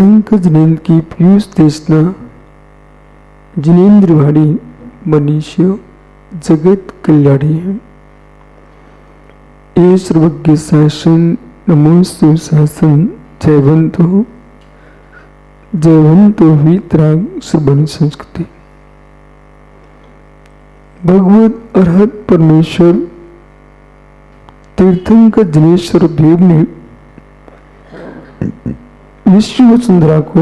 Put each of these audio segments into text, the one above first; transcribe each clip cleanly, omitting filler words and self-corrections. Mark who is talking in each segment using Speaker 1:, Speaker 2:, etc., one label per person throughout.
Speaker 1: तीर्थंकर जिनेन्द्र की पीयूष देशना जिनेन्द्र भाड़ी मनीष्य जगत कल्याणी है। ये सर्वज्ञ शासन नमोस्तु शासन जयवंतो वीतराग श्रवण संस्कृति। भगवत अरहत परमेश्वर तीर्थंकर जिनेश्वर देव ने विश्व वसुंधरा को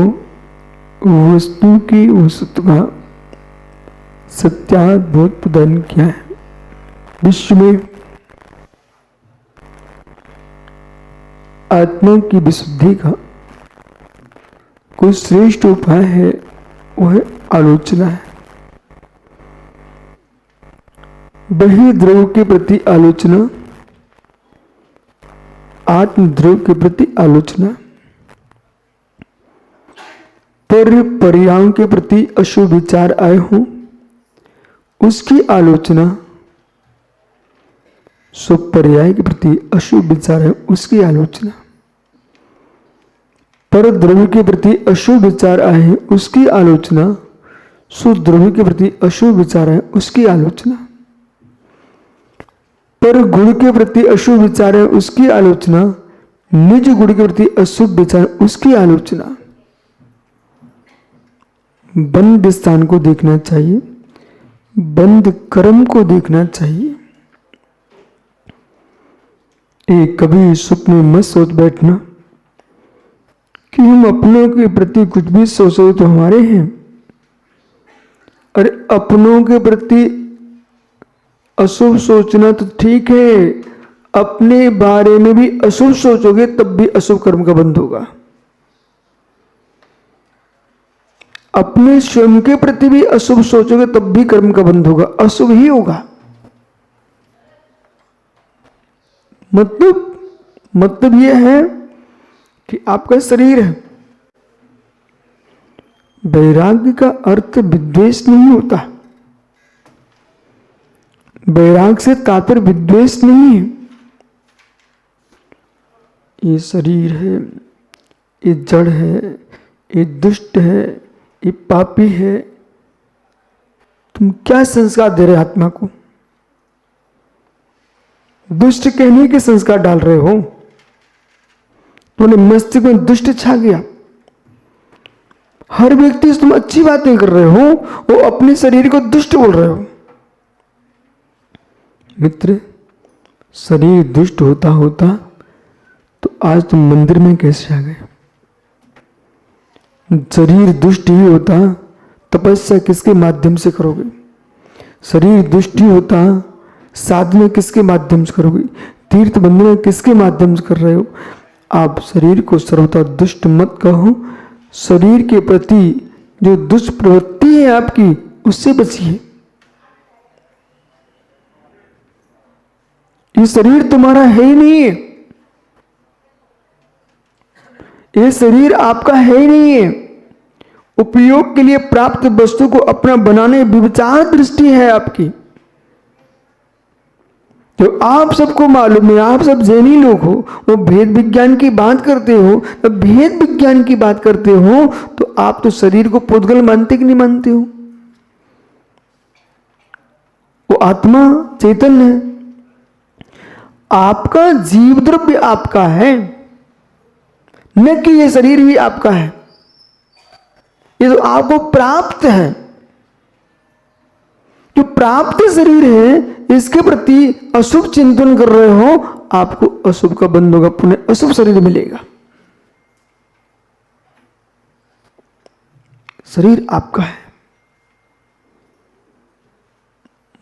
Speaker 1: वस्तु की वस्तु का सत्याद्भुत प्रदान किया है। विश्व में आत्मा की विशुद्धि का कोई श्रेष्ठ उपाय है, वह आलोचना है। बहिर्द्रव के प्रति आलोचना, आत्मद्रव के प्रति आलोचना, पर्यायों के प्रति अशुभ विचार आए हों उसकी आलोचना, सुपर्याय के प्रति अशुभ विचार है उसकी आलोचना, पर द्रव्य के प्रति अशुभ विचार आए हैं उसकी आलोचना, सुद्रव्य के प्रति अशुभ विचार है उसकी आलोचना, पर गुण के प्रति अशुभ विचार है उसकी आलोचना, निज गुण के प्रति अशुभ विचार उसकी आलोचना। बंद स्थान को देखना चाहिए, बंद कर्म को देखना चाहिए। एक कभी सुख में मत सोच बैठना कि हम अपनों के प्रति कुछ भी सोचो तो हमारे हैं। अरे अपनों के प्रति अशुभ सोचना तो ठीक है, अपने बारे में भी अशुभ सोचोगे तब भी अशुभ कर्म का बंध होगा। अपने स्वयं के प्रति भी अशुभ सोचोगे तब भी कर्म का बंध होगा, अशुभ ही होगा। मतलब यह है कि आपका शरीर है। वैराग्य का अर्थ विद्वेष नहीं होता, वैराग्य से तात्पर्य विद्वेष नहीं है। ये शरीर है, ये जड़ है, ये दुष्ट है, ये पापी है। तुम क्या संस्कार दे रहे हो आत्मा को? दुष्ट कहने के संस्कार डाल रहे हो। तुमने मस्तिष्क में दुष्ट छा गया। हर व्यक्ति से तुम अच्छी बातें कर रहे हो, वो अपने शरीर को दुष्ट बोल रहे हो। मित्र, शरीर दुष्ट होता होता तो आज तुम मंदिर में कैसे आ गए? शरीर दुष्ट ही होता, तपस्या किसके माध्यम से करोगे? शरीर दुष्ट ही होता, साधना किसके माध्यम से करोगे? तीर्थ बंदना किसके माध्यम से कर रहे हो? आप शरीर को सर्वथा दुष्ट मत कहो। शरीर के प्रति जो दुष्प्रवृत्ति है आपकी, उससे बचिए। ये शरीर तुम्हारा है ही नहीं है, ये शरीर आपका है ही नहीं है। उपयोग के लिए प्राप्त वस्तु को अपना बनाने विचार दृष्टि है आपकी। जो आप सबको मालूम है, आप सब जैनी लोग हो, वो भेद विज्ञान की बात करते हो, तो भेद विज्ञान की बात करते हो तो आप तो शरीर को पुद्गल मानते कि नहीं मानते हो? वो आत्मा चेतन है, आपका जीव द्रव्य आपका है, न कि ये शरीर ही आपका है। ये तो आपको प्राप्त है। जो प्राप्त शरीर है, इसके प्रति अशुभ चिंतन कर रहे हो, आपको अशुभ का बंध होगा, पुनः अशुभ शरीर मिलेगा। शरीर आपका है।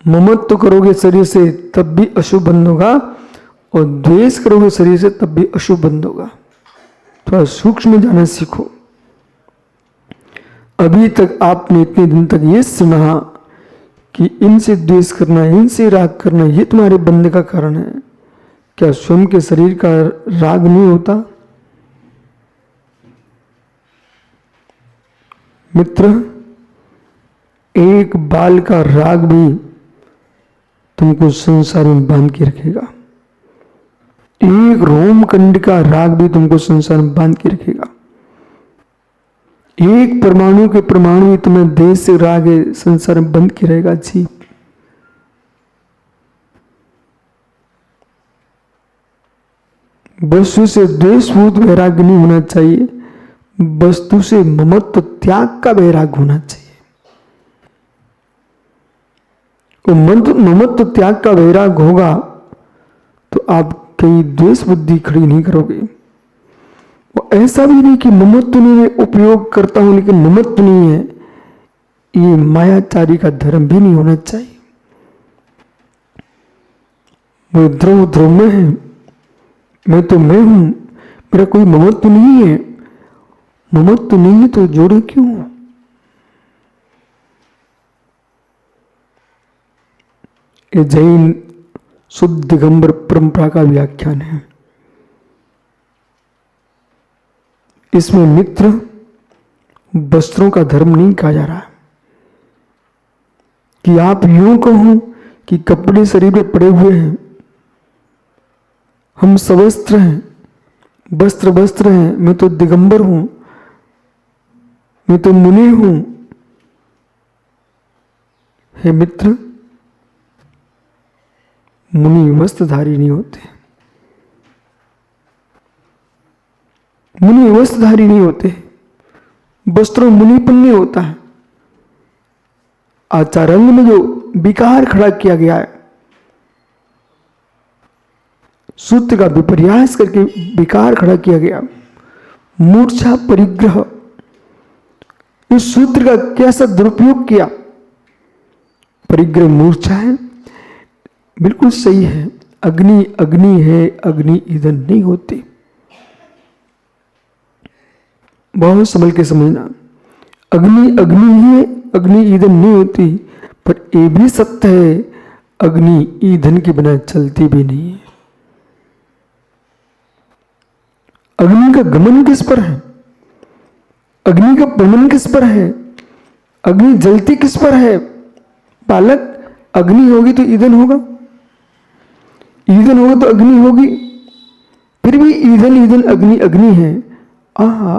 Speaker 1: ममत्व करोगे शरीर से तब भी अशुभ बंध होगा, और द्वेष करोगे शरीर से तब भी अशुभ बंध होगा। थोड़ा सूक्ष्म जाना सीखो। अभी तक आपने इतने दिन तक ये सुना कि इनसे द्वेष करना, इनसे राग करना, ये तुम्हारे बंध का कारण है। क्या स्वयं के शरीर का राग नहीं होता? मित्र, एक बाल का राग भी तुमको संसार में बांध के रखेगा। एक रोमकंड का राग भी तुमको संसार में बांध के रखेगा। एक परमाणु के परमाणु ही तुम्हें देश से रागे संसार में बंद की रहेगा जीव। वस्तु से द्वेषभूत वैराग्य नहीं होना चाहिए, वस्तु से ममत्व त्याग का वैराग्य होना चाहिए। ममत्व त्याग का वैराग्य होगा तो आप कहीं द्वेष बुद्धि खड़ी नहीं करोगे। और ऐसा भी नहीं कि ममत्व नहीं मैं उपयोग करता हूं लेकिन ममत्व नहीं है, ये मायाचारी का धर्म भी नहीं होना चाहिए। वो ध्रुव ध्रुव में है, मैं तो मैं हूं, मेरा कोई ममत्व नहीं है। ममत्व नहीं है तो जोड़े क्यों? ये जैन शुद्ध दिगंबर परंपरा का व्याख्यान है। इसमें मित्र वस्त्रों का धर्म नहीं कहा जा रहा कि आप यूं कहो कि कपड़े शरीर में पड़े हुए हैं, हम सवस्त्र हैं, वस्त्र वस्त्र हैं, मैं तो दिगंबर हूं, मैं तो मुनि हूं। हे मित्र, मुनि वस्त्रधारी नहीं होते, मुनि वस्त्रधारी नहीं होते, वस्त्रों मुनिपन नहीं होता है। आचारांग में जो विकार खड़ा किया गया है, सूत्र का विपर्यास करके विकार खड़ा किया गया, मूर्छा परिग्रह, इस सूत्र का कैसा दुरुपयोग किया। परिग्रह मूर्छा है, बिल्कुल सही है। अग्नि अग्नि है, अग्नि ईंधन नहीं होती। बहुत संभल के समझना, अग्नि अग्नि है, अग्नि ईंधन नहीं होती। पर यह भी सत्य है, अग्नि ईंधन के बिना चलती भी नहीं है। अग्नि का गमन किस पर है? अग्नि का गमन किस पर है? अग्नि जलती किस पर है? बालक, अग्नि होगी तो ईंधन होगा, ईंधन होगा तो अग्नि होगी, फिर भी ईंधन ईंधन अग्नि अग्नि है। आहा,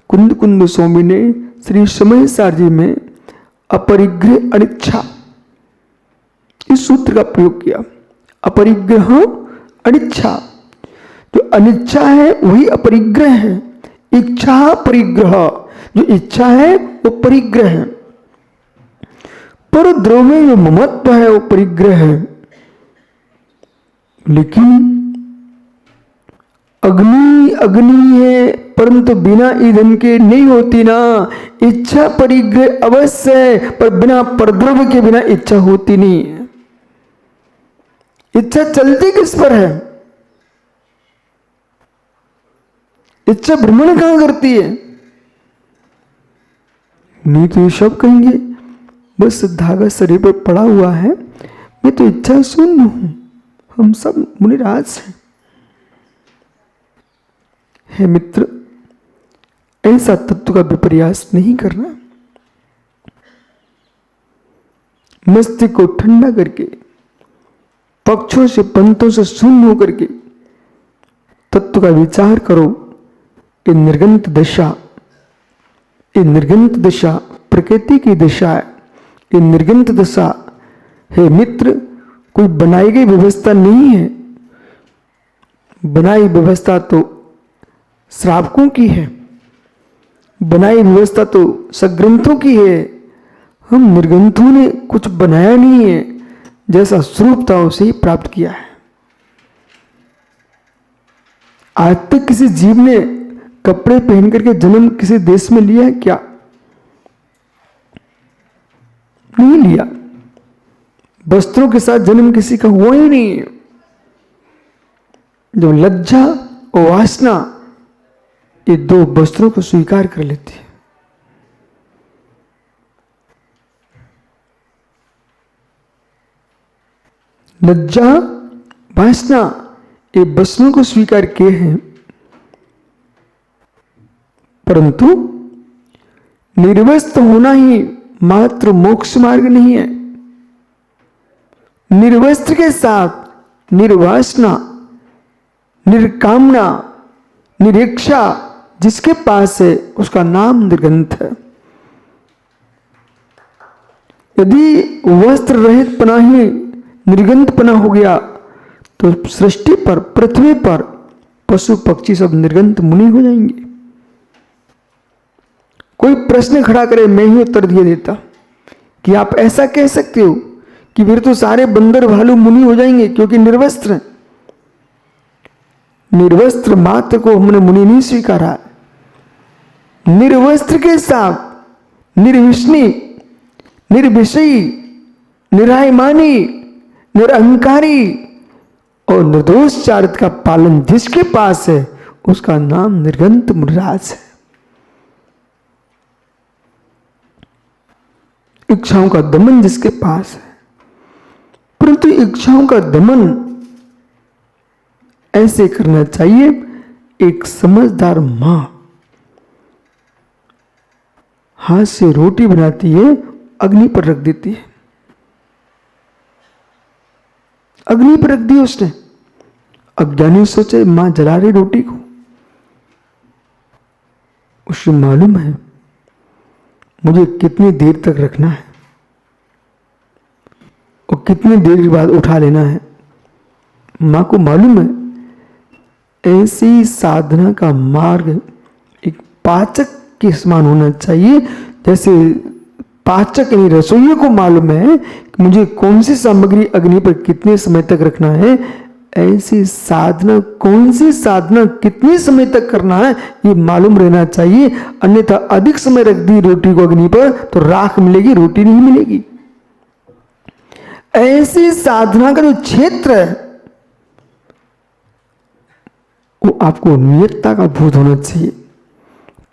Speaker 1: कुंद कुंद स्वामी ने श्री समय सारजी में अपरिग्रह अनिच्छा इस सूत्र का प्रयोग किया। अपरिग्रह अनिच्छा, जो अनिच्छा है वही अपरिग्रह है। इच्छा परिग्रह, जो इच्छा है वो परिग्रह है। पर द्रव्य में जो ममत्व है वो परिग्रह है। लेकिन अग्नि अग्नि है, परंतु बिना ईंधन के नहीं होती ना। इच्छा परिग्रह अवश्य है, पर बिना परद्रव्य के बिना इच्छा होती नहीं है। इच्छा चलती किस पर है? इच्छा भ्रमण कहां करती है? नहीं तो ये सब कहेंगे बस धागा शरीर पर पड़ा हुआ है, मैं तो इच्छा शून्य हूं, हम सब मुनिराज हैं। हे मित्र, ऐसा तत्व का विपर्यास नहीं करना। मस्तिष्क को ठंडा करके, पक्षों से पंथों से शून्य होकर के तत्व का विचार करो। ये निर्गंत दशा, ये निर्गंत दशा प्रकृति की दशा है। ये निर्गंत दशा, हे मित्र, कोई बनाई गई व्यवस्था नहीं है। बनाई व्यवस्था तो श्रावकों की है, बनाई व्यवस्था तो सग्रंथों की है। हम निर्ग्रंथों ने कुछ बनाया नहीं है, जैसा स्वरूप था उसे ही प्राप्त किया है। आज तक किसी जीव ने कपड़े पहन करके जन्म किसी देश में लिया है क्या? नहीं लिया। वस्त्रों के साथ जन्म किसी का हुआ ही नहीं है। जो लज्जा और वासना, ये दो वस्त्रों को स्वीकार कर लेती है। लज्जा वासना ये वस्त्रों को स्वीकार किए हैं, परंतु निर्वस्त्र होना ही मात्र मोक्ष मार्ग नहीं है। निर्वस्त्र के साथ निर्वासना, निर्कामना, निरीक्षा, जिसके पास है उसका नाम निर्गंथ है। यदि वस्त्र रहित पना ही निर्गंथ पना हो गया तो सृष्टि पर, पृथ्वी पर पशु पक्षी सब निर्गंथ मुनि हो जाएंगे। कोई प्रश्न खड़ा करे, मैं ही उत्तर दिए देता कि आप ऐसा कह सकते हो कि फिर तो सारे बंदर भालू मुनि हो जाएंगे क्योंकि निर्वस्त्र हैं। निर्वस्त्र मात्र को हमने मुनि नहीं स्वीकारा। निर्वस्त्र के साथ निर्विष्णी, निर्विषयी, निरायमानी, निरअहंकारी और निर्दोष चारित्र का पालन जिसके पास है उसका नाम निर्गंथ मुनिराज है। इच्छाओं का दमन जिसके पास है, परंतु इच्छाओं का दमन ऐसे करना चाहिए। एक समझदार मां हाथ से रोटी बनाती है, अग्नि पर रख देती है, अग्नि पर रख दी उसने। अज्ञानी सोचे मां जला रही रोटी को, उसे मालूम है मुझे कितनी देर तक रखना है और कितनी देर के बाद उठा लेना है। मां को मालूम है ऐसी साधना का मार्ग एक पाचक के समान होना चाहिए। जैसे पाचक यानी रसोइये को मालूम है कि मुझे कौन सी सामग्री अग्नि पर कितने समय तक रखना है, ऐसी साधना कौन सी साधना कितने समय तक करना है ये मालूम रहना चाहिए। अन्यथा अधिक समय रख दी रोटी को अग्नि पर तो राख मिलेगी, रोटी नहीं मिलेगी। ऐसी साधना का जो क्षेत्र है वो आपको नियतता का बोध होना चाहिए।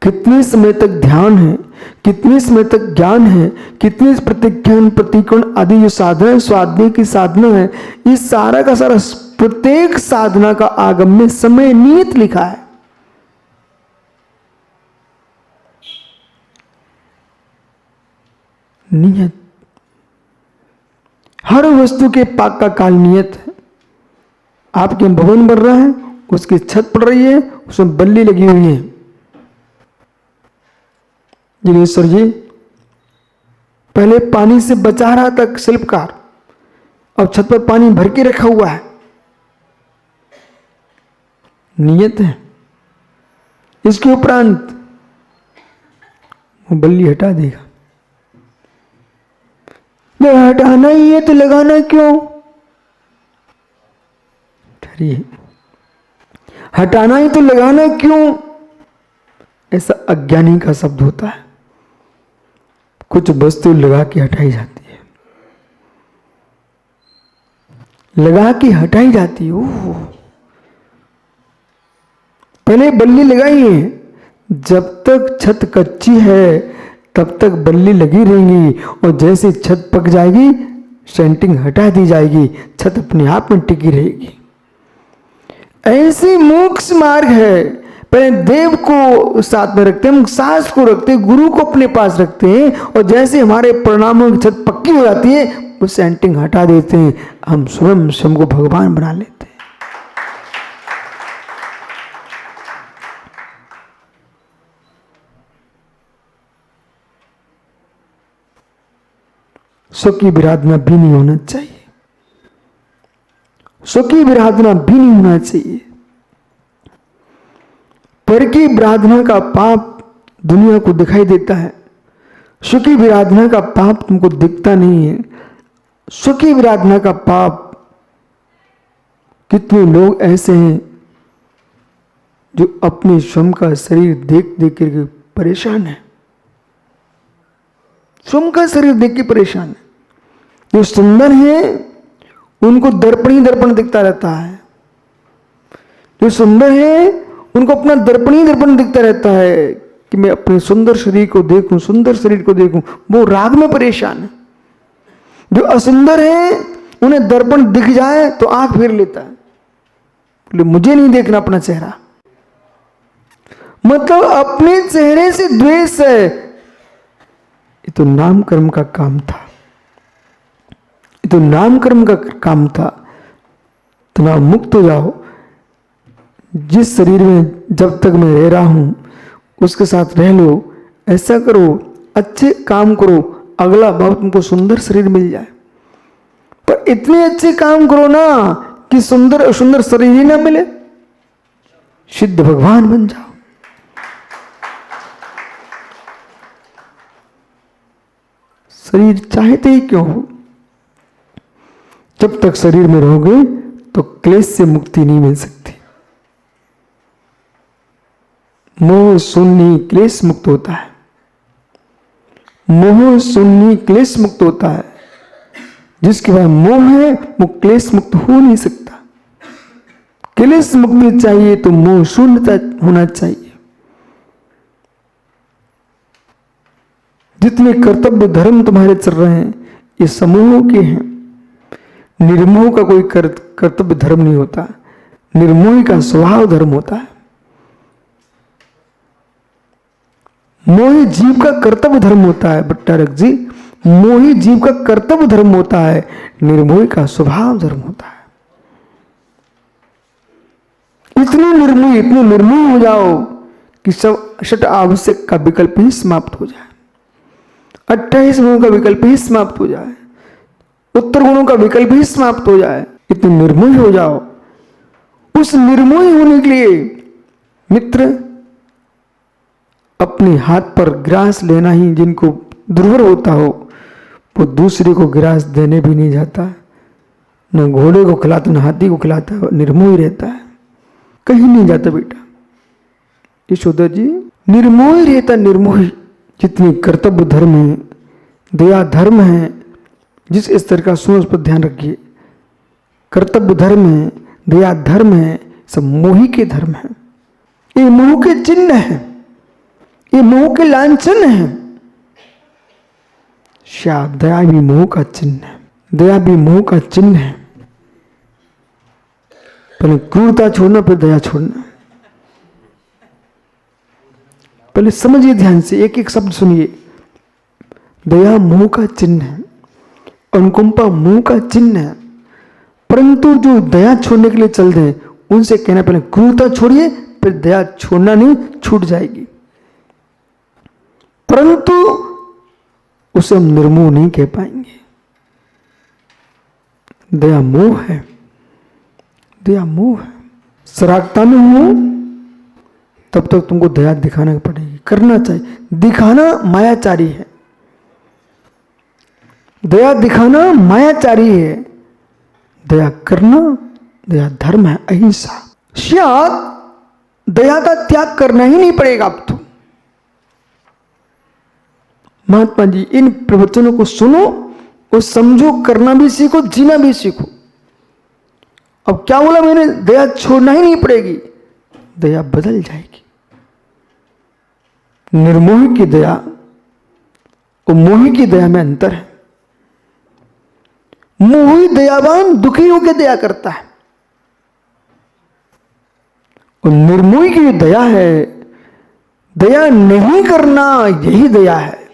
Speaker 1: कितने समय तक ध्यान है, कितने समय तक ज्ञान है, कितने प्रतिज्ञान प्रतिकोण आदि जो साधना है, स्वाध्याय की साधना है, इस सारा का सारा प्रत्येक साधना का आगम में समय नियत लिखा है। नियत हर वस्तु के पाक का काल नियत है। आपके भवन बन रहा है, उसकी छत पड़ रही है, उसमें बल्ली लगी हुई है। जिनेश्वर जी पहले पानी से बचा रहा था शिल्पकार, अब छत पर पानी भर के रखा हुआ है। नियत है। इसके उपरांत वो बल्ली हटा देगा। जब हटाना ही है तो लगाना क्यों? ठहरिए, हटाना ही तो लगाना क्यों? ऐसा अज्ञानी का शब्द होता है। कुछ वस्तु लगा के हटाई जाती है, लगा के हटाई जाती है। ओह, पहले बल्ली लगाई है, जब तक छत कच्ची है तब तक बल्ली लगी रहेगी और जैसे छत पक जाएगी सेंटिंग हटा दी जाएगी, छत अपने आप में टिकी रहेगी। ऐसे मोक्ष मार्ग है। पहले देव को साथ में रखते हैं, सास को रखते हैं, गुरु को अपने पास रखते हैं और जैसे हमारे परिणामों की छत पक्की हो जाती है वो सेंटिंग हटा देते हैं, हम स्वयं को भगवान बना लेते हैं। सुखी विराधना भी नहीं होना चाहिए, सुखी विराधना भी नहीं होना चाहिए। पर की विराधना का पाप दुनिया को दिखाई देता है, सुखी विराधना का पाप तुमको दिखता नहीं है। सुखी विराधना का पाप, कितने लोग ऐसे हैं जो अपने स्वयं का शरीर देख देख कर परेशान है, स्वयं का शरीर देख के परेशान है। जो सुंदर है उनको दर्पण ही दर्पण दिखता रहता है, जो सुंदर है उनको अपना दर्पण ही दर्पण दिखता रहता है कि मैं अपने सुंदर शरीर को देखूं, सुंदर शरीर को देखूं। वो राग में परेशान है। जो असुंदर है उन्हें दर्पण दिख जाए तो आंख फेर लेता है, बोले मुझे नहीं देखना अपना चेहरा। मतलब अपने चेहरे से द्वेष है। ये तो नाम कर्म का काम था, ये तो नाम कर्म का काम था। तनाव मुक्त हो जाओ। जिस शरीर में जब तक मैं रह रहा हूं, उसके साथ रह लो, ऐसा करो, अच्छे काम करो, अगला भाव तुमको सुंदर शरीर मिल जाए। पर इतने अच्छे काम करो ना कि सुंदर सुंदर शरीर ही ना मिले, सिद्ध भगवान बन जाओ। शरीर चाहते ही क्यों हो? जब तक शरीर में रहोगे तो क्लेश से मुक्ति नहीं मिल सकती। मोह शून्य क्लेश मुक्त होता है, मोह शून्य क्लेश मुक्त होता है। जिसके बाद मोह है वो क्लेश मुक्त हो नहीं सकता। क्लेश मुक्ति चाहिए तो मोह शून्यता होना चाहिए। जितने कर्तव्य धर्म तुम्हारे चल रहे हैं ये समूहों के हैं। निर्मोह का कोई कर्तव्य धर्म नहीं होता, निर्मोही का स्वभाव धर्म होता है। मोही जीव का कर्तव्य धर्म होता है भट्टारक जी, मोही जीव का कर्तव्य धर्म होता है, निर्मोही का स्वभाव धर्म होता है। इतने निर्मोही हो जाओ कि सब षट आवश्यक का विकल्प ही समाप्त हो जाए, 28 गुणों का विकल्प ही समाप्त हो जाए, उत्तर गुणों का विकल्प ही समाप्त हो जाए। इतने निर्मोही हो जाओ। उस निर्मोही होने के लिए मित्र अपने हाथ पर ग्रास लेना ही, जिनको दुर्वर होता हो वो दूसरे को ग्रास देने भी नहीं जाता, न घोड़े को खिलाता न हाथी को खिलाता, निर्मोही रहता है, कहीं नहीं जाता बेटा। यशोदा जी निर्मोही रहता, निर्मोही। जितनी कर्तव्य धर्म है, दया धर्म है, जिस स्तर का सुनो, उस पर ध्यान रखिए। कर्तव्य धर्म है, दया धर्म है, सब मोही के धर्म है। ये मोह के चिन्ह है, ये मोह के लांछन है। शायद दया भी मोह का चिन्ह है, दया भी मोह का चिन्ह है। पहले क्रूरता छोड़ना, फिर दया छोड़ना। पहले समझिए ध्यान से, एक एक शब्द सुनिए। दया मोह का चिन्ह है, अनुकंपा मोह का चिन्ह है। परंतु जो दया छोड़ने के लिए चल रहे हैं उनसे कहना पहले क्रूरता छोड़िए, फिर दया छोड़ना नहीं, छूट जाएगी। परंतु उसे हम निर्मोह नहीं कह पाएंगे। दया मोह है, दया मोह है। सरागता में हो तब तक तुमको दया दिखाना पड़ेगी, करना चाहिए। दिखाना मायाचारी है, दया दिखाना मायाचारी है, दया करना दया धर्म है, अहिंसा। शायद दया का त्याग करना ही नहीं पड़ेगा अब तो। महात्मा जी इन प्रवचनों को सुनो और समझो, करना भी सीखो, जीना भी सीखो। अब क्या बोला मैंने? दया छोड़ना ही नहीं पड़ेगी, दया बदल जाएगी। निर्मोही की दया और मोही की दया में अंतर है। मोही दयावान दुखियों की दया करता है, और निर्मोही की दया है, दया नहीं करना, यही दया है।